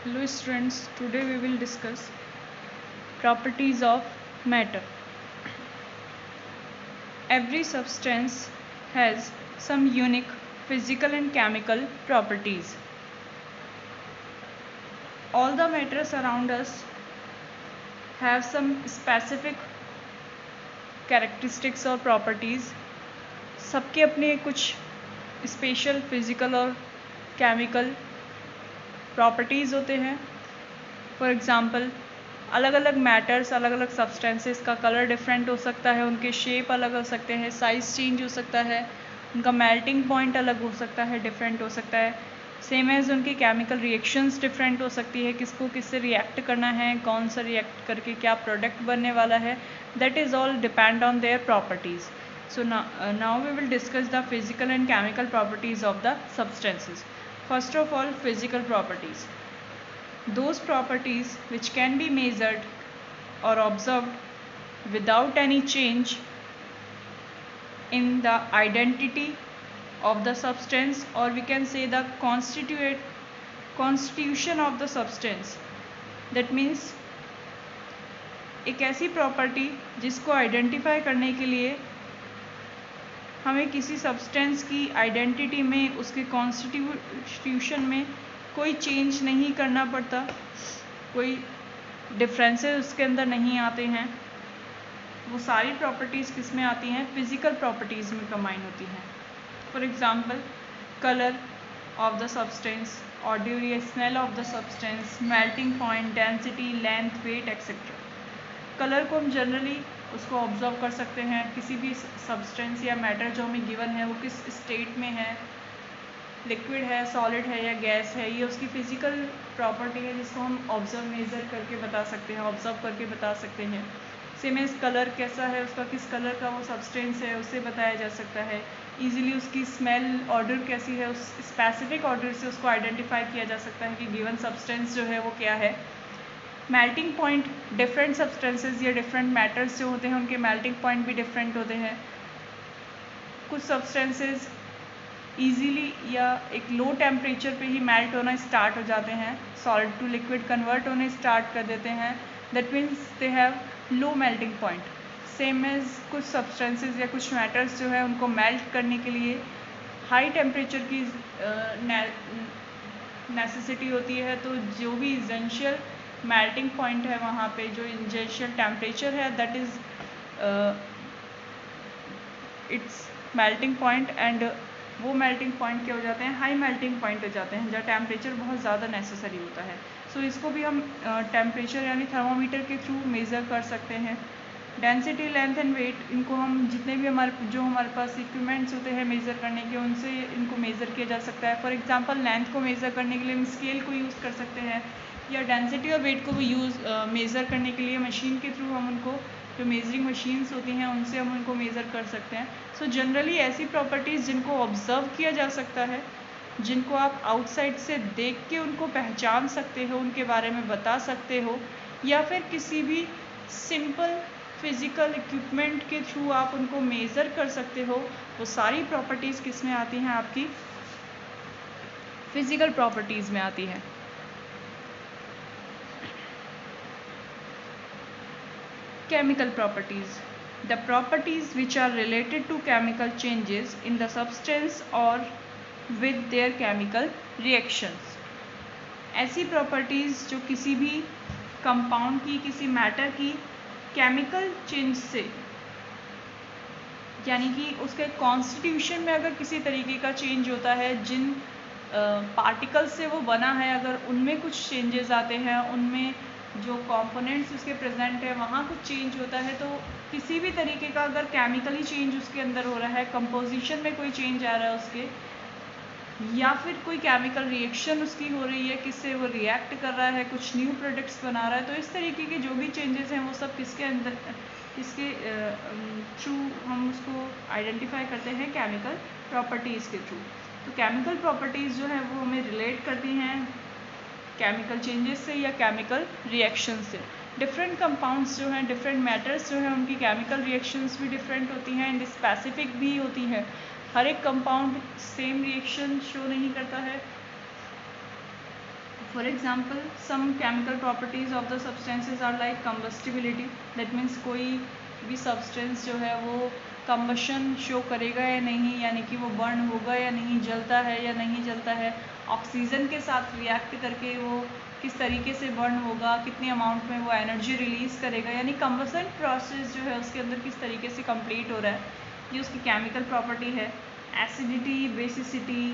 Hello students, today we will discuss properties of matter. Every substance has some unique physical and chemical properties. All the matters around us have some specific characteristics or properties. सबके अपने कुछ special physical और chemical properties होते हैं. For example अलग अलग matters, अलग अलग सब्सटेंसेस का कलर डिफरेंट हो सकता है, उनके शेप अलग हो सकते हैं, साइज़ चेंज हो सकता है, उनका मेल्टिंग पॉइंट अलग हो सकता है, डिफरेंट हो सकता है. सेम एज उनकी केमिकल रिएक्शंस डिफरेंट हो सकती है, किसको किससे रिएक्ट करना है, कौन सा रिएक्ट करके क्या प्रोडक्ट बनने वाला है. That is all depend on their properties. So now we will discuss the physical and chemical properties of the substances. First of all, physical properties. Those properties which can be measured or observed without any change in the identity of the substance, or we can say the constitution of the substance. That means एक ऐसी property जिसको identify करने के लिए हमें किसी substance की identity में, उसके कॉन्स्टिट्यूशन में कोई चेंज नहीं करना पड़ता, कोई डिफरेंसेस उसके अंदर नहीं आते हैं. वो सारी प्रॉपर्टीज़ किस में आती हैं? फिज़िकल प्रॉपर्टीज़ में कंबाइन होती हैं. For example colour of the substance, audio या smell of the substance, melting point, density, length, weight etcetera. Colour को हम जनरली उसको ऑब्जर्व कर सकते हैं. किसी भी सब्सटेंस या मैटर जो हमें गिवन है वो किस स्टेट में है, लिक्विड है, सॉलिड है या गैस है, ये उसकी फिजिकल प्रॉपर्टी है जिसको हम ऑब्जर्व मेज़र करके बता सकते हैं, ऑब्जर्व करके बता सकते हैं. सेम एज कलर कैसा है, उसका किस कलर का वो सब्सटेंस है उससे बताया जा सकता है. ईजिली उसकी स्मेल ऑर्डर कैसी है, उस स्पेसिफिक ऑर्डर से उसको आइडेंटिफाई किया जा सकता है कि गिवन सब्सटेंस जो है वो क्या है. मेल्टिंग पॉइंट, डिफरेंट सब्सटेंसेस या डिफरेंट मैटर्स जो होते हैं उनके मेल्टिंग पॉइंट भी डिफरेंट होते हैं. कुछ सब्सटेंसेस ईजीली या एक लो टेम्परेचर पे ही मेल्ट होना स्टार्ट हो जाते हैं, सॉलिड टू लिक्विड कन्वर्ट होने स्टार्ट कर देते हैं. That means they have low melting point. Same as कुछ सब्सटेंसेस या कुछ मैटर्स जो है उनको मेल्ट करने के लिए हाई टेम्परेचर की नेसेसिटी होती है. तो जो भी इजेंशियल मेल्टिंग पॉइंट है वहाँ पे, जो इनिशियल टेम्परेचर है, that is it's melting point. And वो मेल्टिंग पॉइंट क्या हो जाते हैं? हाई मेल्टिंग पॉइंट हो जाते हैं, जहाँ टेम्परेचर बहुत ज़्यादा नेसेसरी होता है. सो इसको भी हम टेम्परेचर यानी थर्मोमीटर के थ्रू मेज़र कर सकते हैं. डेंसिटी, लेंथ एंड वेट, इनको हम जितने भी हमारे पास इक्विपमेंट्स होते हैं मेज़र करने के, उनसे इनको मेज़र किया जा सकता है. फॉर एग्जांपल लेंथ को मेज़र करने के लिए हम स्केल को यूज़ कर सकते हैं, या डेंसिटी और वेट को भी मेज़र करने के लिए मशीन के थ्रू हम उनको, जो मेजरिंग मशीन्स होती हैं उनसे हम उनको मेज़र कर सकते हैं. सो जनरली ऐसी प्रॉपर्टीज़ जिनको ऑब्ज़र्व किया जा सकता है, जिनको आप आउटसाइड से देख के उनको पहचान सकते हो, उनके बारे में बता सकते हो, या फिर किसी भी सिंपल फिज़िकल इक्विपमेंट के थ्रू आप उनको मेज़र कर सकते हो, वो सारी प्रॉपर्टीज़ किस में आती हैं? आपकी फिज़िकल प्रॉपर्टीज़ में आती है. Chemical properties. The properties which are related to chemical changes in the substance or with their chemical reactions. ऐसी प्रॉपर्टीज़ जो किसी भी कंपाउंड की, किसी मैटर की केमिकल चेंज से, यानी कि उसके कॉन्स्टिट्यूशन में अगर किसी तरीके का चेंज होता है, जिन पार्टिकल से वो बना है, अगर उनमें कुछ चेंजेस आते हैं, उनमें जो कंपोनेंट्स उसके प्रेजेंट है वहाँ कुछ चेंज होता है, तो किसी भी तरीके का अगर केमिकली चेंज उसके अंदर हो रहा है, कंपोजिशन में कोई चेंज आ रहा है उसके, या फिर कोई केमिकल रिएक्शन उसकी हो रही है, किससे वो रिएक्ट कर रहा है, कुछ न्यू प्रोडक्ट्स बना रहा है, तो इस तरीके के जो भी चेंजेस हैं वो सब किसके अंदर, इसके थ्रू हम उसको आइडेंटिफाई करते हैं केमिकल प्रॉपर्टीज़ के थ्रू. तो केमिकल प्रॉपर्टीज़ जो है वो हमें रिलेट करती हैं केमिकल चेंजेस से या केमिकल रिएक्शन से. डिफरेंट कंपाउंड्स जो हैं, डिफरेंट मैटर्स जो हैं, उनकी केमिकल रिएक्शंस भी डिफरेंट होती हैं एंड स्पेसिफिक भी होती हैं. हर एक कंपाउंड सेम रिएक्शन शो नहीं करता है. For example, some chemical properties of the substances are like combustibility. That means कोई भी substance जो है वो combustion show करेगा या नहीं, यानी कि वो burn होगा या नहीं, जलता है या नहीं जलता है, ऑक्सीजन के साथ react करके वो किस तरीके से burn होगा, कितनी amount में वो energy release करेगा, यानी combustion process जो है उसके अंदर किस तरीके से complete हो रहा है, ये उसकी chemical property है. Acidity, basicity,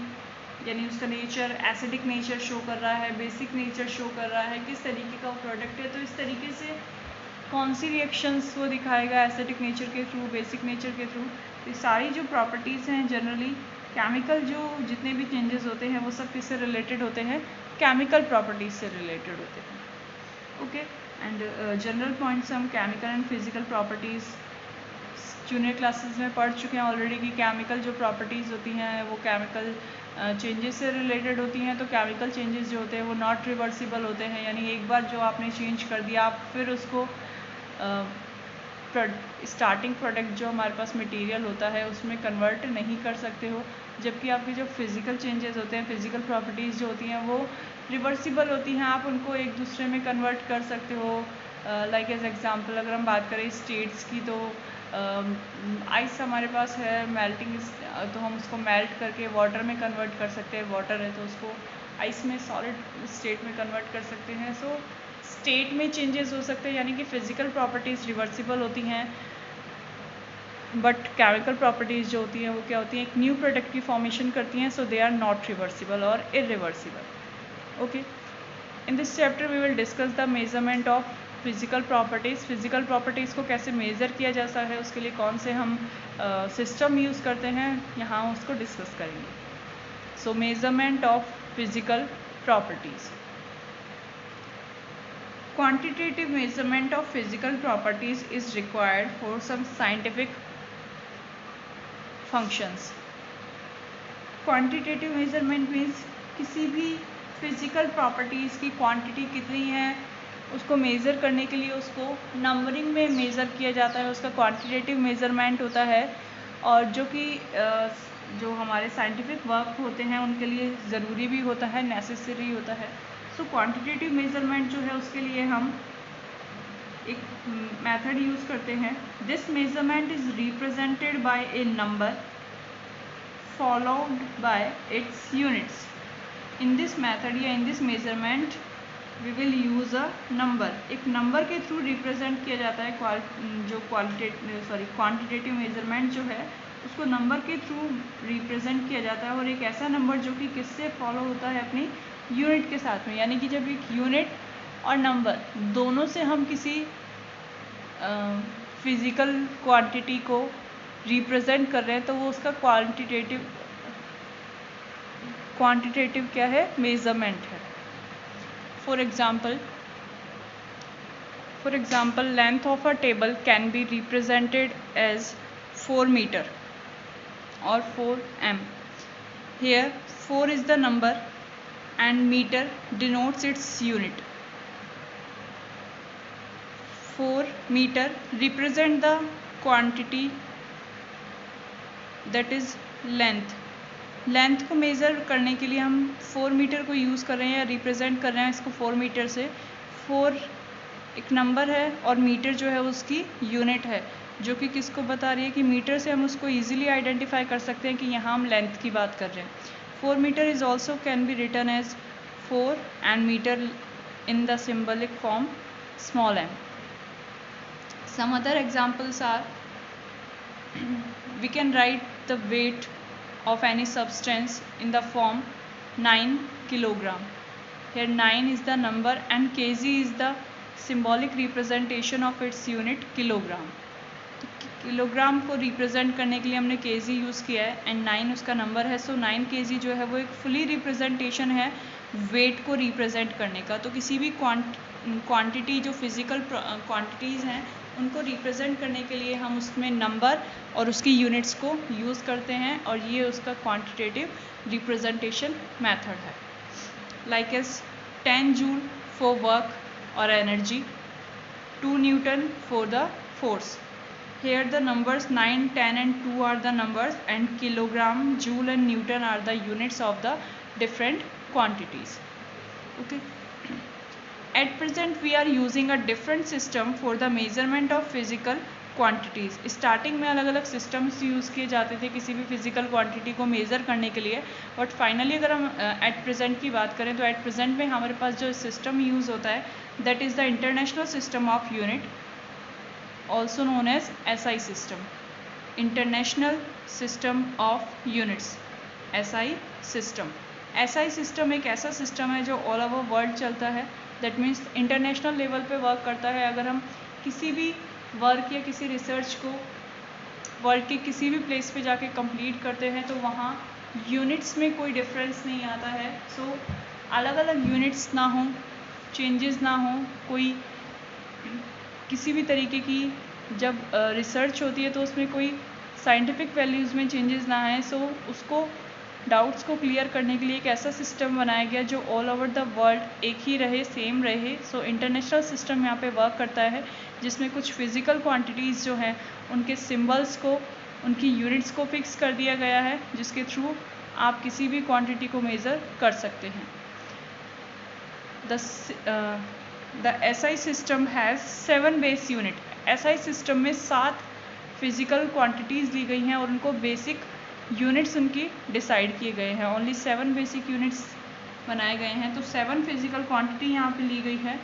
यानी उसका नेचर, एसिडिक नेचर शो कर रहा है, बेसिक नेचर शो कर रहा है, किस तरीके का प्रोडक्ट है. तो इस तरीके से कौन सी रिएक्शंस वो दिखाएगा एसिडिक नेचर के थ्रू, बेसिक नेचर के थ्रू. तो सारी जो प्रॉपर्टीज़ हैं जनरली केमिकल, जो जितने भी चेंजेस होते हैं वो सब किससे रिलेटेड होते हैं, केमिकल प्रॉपर्टीज़ से रिलेटेड होते हैं. ओके, एंड जनरल पॉइंट्स हम chemical and physical properties junior classes में पढ़ चुके हैं ऑलरेडी कि केमिकल जो प्रॉपर्टीज़ होती हैं वो केमिकल चेंजेस से रिलेटेड होती हैं. तो केमिकल चेंजेस जो होते हैं वो नॉट रिवर्सिबल होते हैं, यानी एक बार जो आपने चेंज कर दिया आप फिर उसको स्टार्टिंग प्रोडक्ट जो हमारे पास मटेरियल होता है उसमें कन्वर्ट नहीं कर सकते हो. जबकि आपकी जो फिज़िकल चेंजेस होते हैं, फिज़िकल प्रॉपर्टीज़ जो होती हैं वो रिवर्सिबल होती हैं, आप उनको एक दूसरे में कन्वर्ट कर सकते हो. लाइक एज एग्जांपल अगर हम बात करें स्टेट्स की, तो आइस हमारे पास है मेल्टिंग, तो हम उसको मेल्ट करके वाटर में कन्वर्ट कर सकते हैं. वाटर है तो उसको आइस में सॉलिड स्टेट में कन्वर्ट कर सकते हैं. सो स्टेट में चेंजेस हो सकते हैं, यानी कि फ़िज़िकल प्रॉपर्टीज़ रिवर्सिबल होती हैं, बट केमिकल प्रॉपर्टीज़ जो होती हैं वो क्या होती हैं, एक न्यू प्रोडक्ट की फॉर्मेशन करती हैं. So they are not reversible और irreversible. Okay, in this chapter we will discuss the measurement of physical properties. Physical properties को कैसे मेज़र किया जाता है, उसके लिए कौन से हम सिस्टम यूज़ करते हैं, यहाँ उसको डिस्कस करेंगे. सो measurement of physical properties. Quantitative measurement of physical properties is required for some scientific functions. Quantitative measurement means किसी भी physical properties की quantity कितनी है उसको मेज़र करने के लिए उसको नंबरिंग में मेज़र किया जाता है, उसका क्वांटिटेटिव मेज़रमेंट होता है. और जो कि जो हमारे साइंटिफिक वर्क होते हैं उनके लिए ज़रूरी भी होता है, नेसेसरी होता है. सो क्वांटिटेटिव मेज़रमेंट जो है उसके लिए हम एक मेथड यूज़ करते हैं. This measurement is represented by a number followed by its units. In this method या in this measurement we will use a number. एक नंबर के थ्रू रिप्रेजेंट किया जाता है जो क्वांटिटेटिव मेज़रमेंट जो है उसको नंबर के थ्रू रिप्रेजेंट किया जाता है. और एक ऐसा नंबर जो कि किससे फॉलो होता है, अपनी यूनिट के साथ में. यानी कि जब एक यूनिट और नंबर दोनों से हम किसी फिज़िकल क्वांटिटी को रिप्रेजेंट कर रहे हैं तो वो उसका क्वांटिटेटिव क्या है, मेज़रमेंट है. For example length of a table can be represented as 4 meter or 4 m. Here 4 is the number and meter denotes its unit. 4 meter represent the quantity that is length. Length को measure करने के लिए हम 4 metre को use कर रहे हैं या रिप्रेजेंट कर रहे हैं इसको 4 मीटर से. 4 एक नंबर है और मीटर जो है उसकी यूनिट है, जो कि किसको बता रही है कि मीटर से हम उसको ईजिली आइडेंटिफाई कर सकते हैं कि यहाँ हम लेंथ की बात कर रहे हैं. 4 meter is also can be written as 4 and meter in the symbolic form small m. Some other examples are we can write the weight of any substance in the form 9 kilogram. Here 9 is the number and kg is the symbolic representation of its unit kilogram. तो kilogram को represent करने के लिए हमने kg use किया है and 9 उसका number है. सो 9 kg जो है वो एक फुली रिप्रेजेंटेशन है वेट को रिप्रेजेंट करने का. तो किसी भी क्वांटिटी जो फिज़िकल क्वांटिटीज़ हैं उनको रिप्रेजेंट करने के लिए हम उसमें नंबर और उसकी यूनिट्स को यूज़ करते हैं और ये उसका क्वांटिटेटिव रिप्रेजेंटेशन मेथड है. Like as 10 joule for work और energy, 2 newton for the force. Here the numbers 9, 10 and 2 are the numbers and kilogram, joule and newton are the units of the different quantities. Okay. At present we are using a different system for the measurement of physical quantities. Starting में अलग अलग systems use किए जाते थे किसी भी physical quantity को measure करने के लिए, बट फाइनली अगर हम एट प्रेजेंट की बात करें तो एट प्रेजेंट में हमारे पास जो सिस्टम यूज़ होता है that is the international system of unit, also known as SI system. International system of units, SI system. SI system एक ऐसा सिस्टम है जो ऑल ओवर वर्ल्ड चलता है. दैट मीन्स इंटरनेशनल लेवल पे वर्क करता है. अगर हम किसी भी वर्क या किसी रिसर्च को वर्ल्ड के किसी भी प्लेस पे जाके कंप्लीट करते हैं तो वहाँ यूनिट्स में कोई डिफरेंस नहीं आता है. सो अलग अलग यूनिट्स ना हो, चेंजेस ना हो, कोई किसी भी तरीके की जब रिसर्च होती है तो उसमें कोई साइंटिफिक वैल्यूज़ में चेंजेस ना आए. सो उसको डाउट्स को क्लियर करने के लिए एक ऐसा सिस्टम बनाया गया जो ऑल ओवर द वर्ल्ड एक ही रहे, सेम रहे. सो इंटरनेशनल सिस्टम यहाँ पे वर्क करता है जिसमें कुछ फिज़िकल क्वांटिटीज़ जो हैं उनके सिंबल्स को, उनकी यूनिट्स को फिक्स कर दिया गया है जिसके थ्रू आप किसी भी क्वांटिटी को मेज़र कर सकते हैं. The SI system has 7 base unit. SI system में 7 फिज़िकल क्वांटिटीज़ ली गई हैं और उनको बेसिक यूनिट्स उनकी डिसाइड किए गए हैं. ओनली 7 बेसिक यूनिट्स बनाए गए हैं. तो 7 फिज़िकल क्वांटिटी यहाँ पे ली गई है.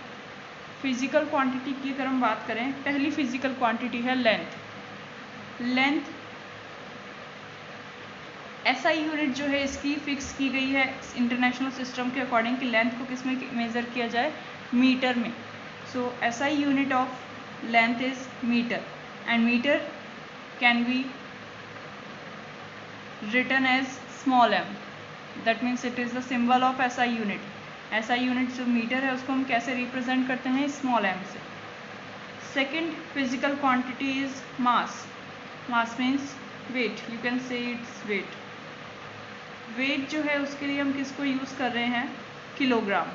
फिज़िकल क्वांटिटी की अगर हम बात करें, पहली फिज़िकल क्वांटिटी है लेंथ. लेंथ SI यूनिट जो है इसकी फिक्स की गई है इंटरनेशनल सिस्टम के अकॉर्डिंग कि लेंथ को किस में मेज़र किया जाए, मीटर में. So SI unit of length is metre and metre can be written as small m. That means it is the symbol of SI unit. SI unit जो मीटर है उसको हम कैसे रिप्रेजेंट करते हैं, स्मॉल m से. Second physical quantity is mass. Mass means weight, you can say it's weight. Weight जो है उसके लिए हम किसको यूज़ कर रहे हैं, kilogram.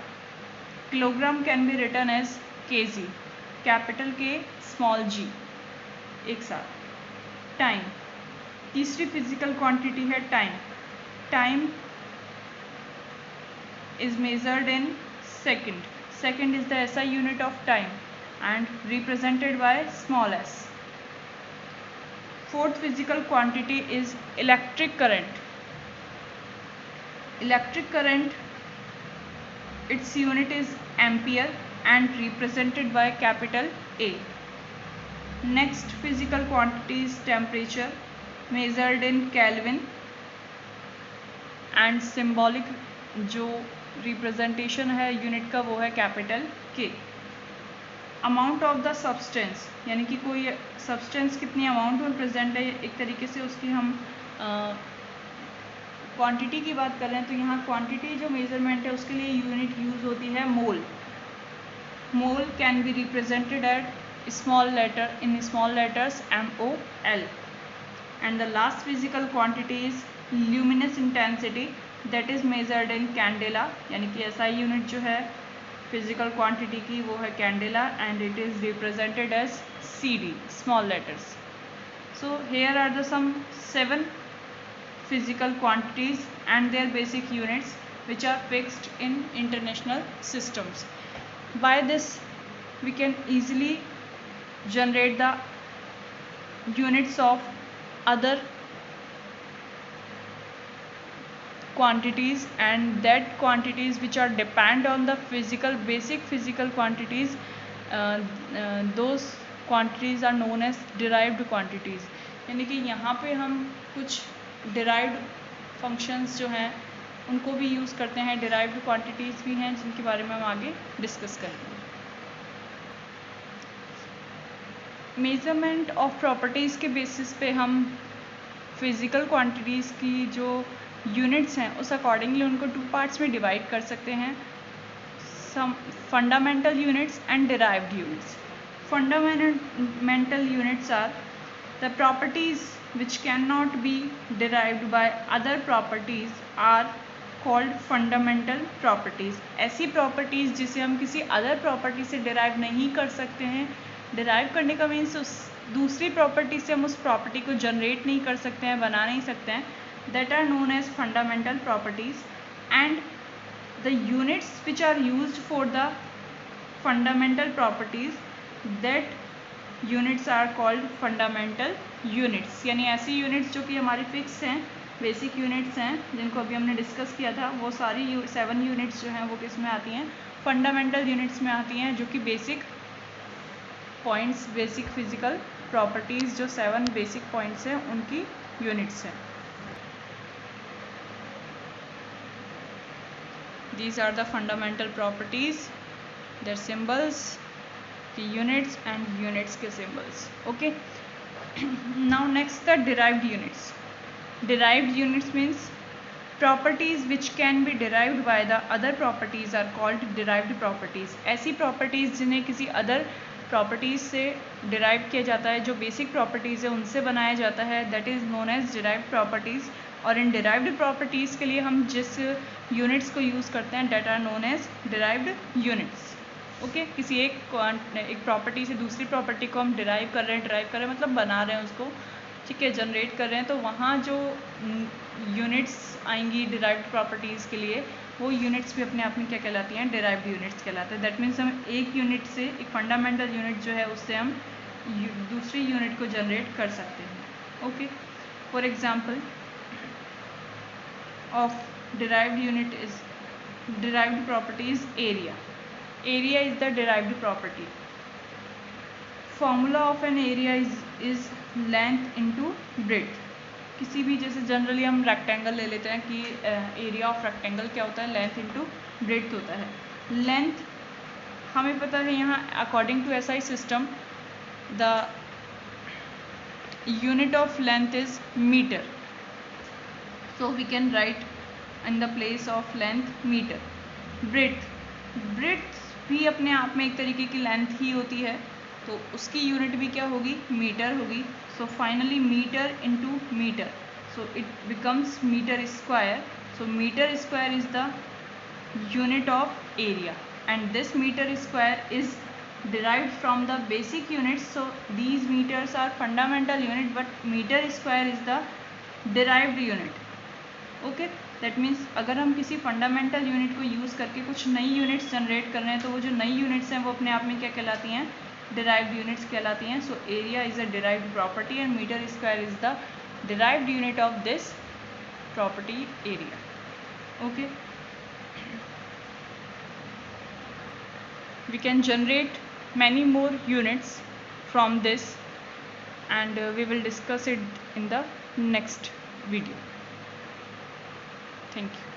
Kilogram can be written as kg, capital K small g एक साथ. टाइम, तीसरी फिजिकल क्वांटिटी है time. Time is measured in second. Second is the SI unit of time and represented by small s. Fourth physical quantity is electric current. Electric current, it's unit is ampere and represented by capital A. Next physical quantity is temperature measured in Kelvin and symbolic जो representation है unit का वो है capital K. Amount of the substance, यानी कि कोई substance कितनी amount में प्रेजेंट है, एक तरीके से उसकी हम क्वांटिटी की बात कर रहे हैं तो यहाँ क्वांटिटी जो मेजरमेंट है उसके लिए यूनिट यूज़ होती है mole. Mole can be represented at small letter in small letters MOL. And the last physical quantity is luminous intensity that is measured in candela. यानी कि SI यूनिट जो है फिजिकल क्वांटिटी की वो है candela and it is represented as CD, small letters. So here are the some 7 physical quantities and their basic units which are fixed in international systems. By this we can easily generate the units of other quantities and that quantities which are depend on the physical basic physical quantities, those quantities are known as derived quantities. यानी कि यहाँ पे हम कुछ derived functions जो हैं उनको भी यूज़ करते हैं. derived quantities भी हैं जिनके बारे में हम आगे डिस्कस करेंगे. मेज़रमेंट ऑफ प्रॉपर्टीज़ के बेसिस पे हम फिज़िकल क्वांटिटीज़ की जो यूनिट्स हैं उस अकॉर्डिंगली उनको 2 पार्ट्स में डिवाइड कर सकते हैं. Some fundamental units and derived units. Fundamental units are the properties which can not be derived by other properties are called fundamental properties. ऐसी प्रॉपर्टीज़ जिसे हम किसी अदर प्रॉपर्टी से डिराइव नहीं कर सकते हैं. डिराइव करने का मीन्स उस दूसरी प्रॉपर्टी से हम उस प्रॉपर्टी को जनरेट नहीं कर सकते हैं, बना नहीं सकते हैं. That are known as fundamental properties. And the units which are used for the fundamental properties, that units are called fundamental units। यानी ऐसी यूनिट्स जो कि हमारी फिक्स हैं, बेसिक यूनिट्स हैं, जिनको अभी हमने डिस्कस किया था, वो सारी 7 यूनिट्स जो हैं वो किस में आती हैं, फंडामेंटल यूनिट्स में आती हैं, जो कि basic points, basic physical properties जो 7 बेसिक पॉइंट्स हैं उनकी यूनिट्स हैं। These are the fundamental properties, their symbols, the units and units के symbols। Okay, now next the derived units। Derived units means properties which can be derived by the other properties are called derived properties। ऐसी properties जिन्हें किसी other properties से derive किया जाता है, जो basic properties है उनसे बनाया जाता है, that is known as derived properties। और इन derived properties के लिए हम जिस units को use करते हैं that are known as derived units। Okay, किसी एक प्रॉपर्टी से दूसरी प्रॉपर्टी को हम डिराइव कर रहे हैं मतलब बना रहे हैं उसको, ठीक है, जनरेट कर रहे हैं, तो वहाँ जो यूनिट्स आएंगी डिराइव्ड प्रॉपर्टीज़ के लिए, वो यूनिट्स भी अपने आप में क्या कहलाती हैं, डिराइव्ड यूनिट्स कहलाते हैं। दैट मीन्स हम एक यूनिट से, एक फंडामेंटल यूनिट जो है उससे हम दूसरी यूनिट को जनरेट कर सकते हैं। Okay, for example of derived unit is derived property is area. Area is the derived property। Formula of an area is length into breadth। किसी भी, जैसे जनरली हम रेक्टेंगल ले लेते हैं कि एरिया ऑफ रेक्टेंगल क्या होता है, लेंथ इंटू ब्रेड्थ होता है। लेंथ हमें पता है, यहाँ according to SI system the unit of length is metre, so we can write in the place of length metre. Breadth भी अपने आप में एक तरीके की लेंथ ही होती है, तो उसकी यूनिट भी क्या होगी, मीटर होगी। So finally metre into metre, so it becomes metre square. So metre square is the unit of area and this metre square is derived from the basic units। so these meters are fundamental unit but meter square is the derived unit। Okay, that means अगर हम किसी fundamental unit को use करके कुछ नई units generate कर रहे हैं, तो वो जो नई यूनिट्स हैं वो अपने आप में क्या कहलाती हैं, डिराइव्ड यूनिट्स कहलाती हैं। So area is a derived property and metre square is the derived unit of this property area. Okay, we can generate many more units from this and we will discuss it in the next video। Thank you।